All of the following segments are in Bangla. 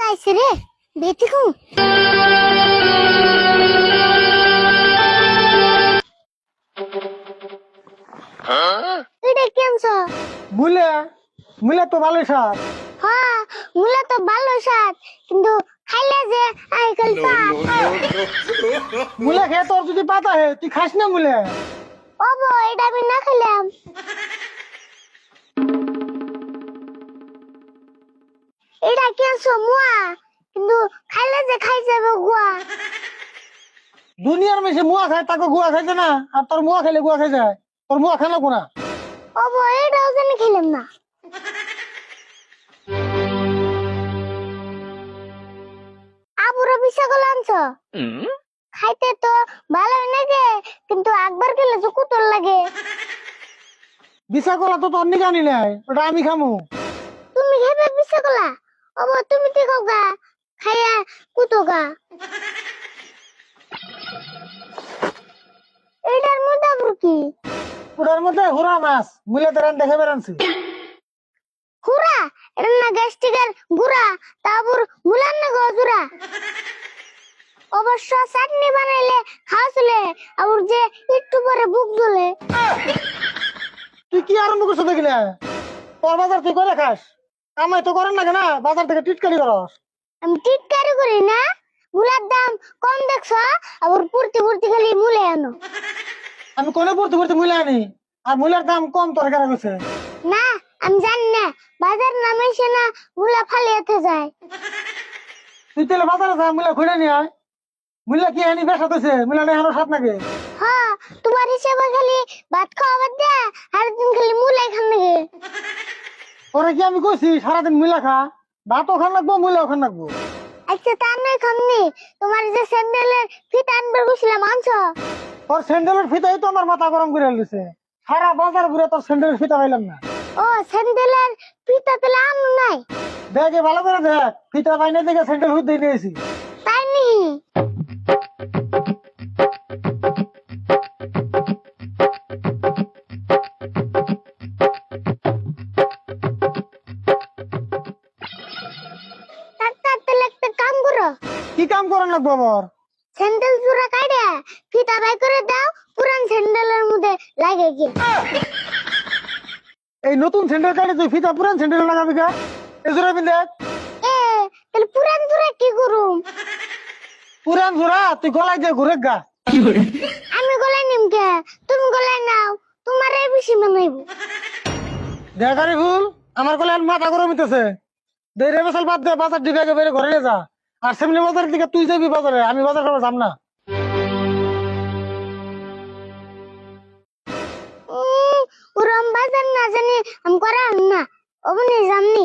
আইছে রে বেটি কু এটা কেমছ মুলে মুলে তো ভালো স্বাদ। হ্যাঁ মুলা তো ভালো স্বাদ কিন্তু খাইলে যে আইকাল পাত মুলে খেয়ে তোর যদি পাতা হে তুই খাস না মুলে। ওবো এটা আমি না খেলাম এটা কেমছ মুয়া কিন্তু খাইলে যে খাই যাবে গুয়া দুনিয়ার মেশে মুয়া খায় তাকে গুয়া খাইছে না, আর তোর মুয়া খেলে গুয়া খাই যায়। তোর মুয়া খেলো কোনা। ওবো এটাও যে আমি খেলাম না আবুরা বিশা গলামছ খাইতে তো ভালো লাগে কিন্তু একবার খেলে যে কুতর লাগে বিশা কলা তো তোর নিকে আনি নাই, ওটা আমি খামু। তুমি খেবে বিশা গলা ওবো তুমি তো খাও গা খাইয়া কুতো গা এটার মধ্যে আবার কি ওটার মধ্যে হুরা মাছ মুলে তো রান দেখে বেড়ানছি। হুরা এটা না গ্যাস্ট্রিকের গুড়া তারপর মুলান না গজুরা অবশ্য চাটনি বানাইলে খাওয়া চলে আবার যে একটু পরে বুক জ্বলে তুই কি আরম্ভ করছো দেখিলে? তোর বাজার তুই করে খাস, আমায় তো করেন না কেন, বাজার থেকে টিটকারি করস। আমি টিটকারি করি না মুলার দাম কম দেখছো আবার পড়তে পড়তে খালি মুলে আনো আমি কোনে পড়তে পড়তে মুলে আনি, আর মুলের দাম কম তোর কেন গেছে? না আমি জানি না বাজার নামে সে না মুলা ফালিয়াতে যায় তুই তাহলে বাজারে যা মুলে খুঁড়ে নিয়ে আয়। মুলে কি আনি বেশ হতেছে, মুলে নেই আরো সাত নাকি? হ্যাঁ তোমার হিসেবে খালি ভাত খাওয়া বাদ দেয়া আর দিন খালি মুলাই খান নাকি ওরা কি আমি কইছি সারাদিন মুলা খা? ভাতও খান লাগবো মুলেও খান লাগবো। আচ্ছা তা নয় খামনি তোমার যে স্যান্ডেলের ফিতা আনবার গেছিলাম আনছো তোর স্যান্ডেলের ফিতাই তো আমার মাথা গরম করে দিছে। সারা বাজার ঘুরে তোর স্যান্ডেলের ফিতা পাইলাম না। ও স্যান্ডেলের ফিতা তাহলে আনো নাই দেখে ভালো করে দেখ, ফিতা বাইনে দেখে স্যান্ডেল হুদ দিয়ে নিয়েছি। তাই নি ডাক্তার তাহলে একটা কাম করো কি কাম করেন লাগবো আবার? স্যান্ডেল জোড়া কাটে ফিতা বাই করে দাও পুরান স্যান্ডেলের মধ্যে লাগে গিয়ে এই নতুন স্যান্ডেল কাটে তুই ফিতা পুরান স্যান্ডেল লাগাবি কা? এই জোড়া পিন্ধে এ তাহলে পুরান জোড়া কি করুম পুরান জোড়া তুই গলায় দিয়ে ঘুরে গা। আমি গলায় নিমকে তুমি গলায় নাও তোমারে বেশি মানাইবো দেখারি ভুল আমার গলায় মাথা গরম হইতেছে। দেরে বসাল বাদ দে, বাজার দিকে আগে বেরে ঘরে নিয়ে যা। আর সেমনি বাজারের দিকে তুই যাবি বাজারে, আমি বাজার করবো যাম না। ওরম বাজার না জানি আমি করাম না অবনি জামনি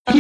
কি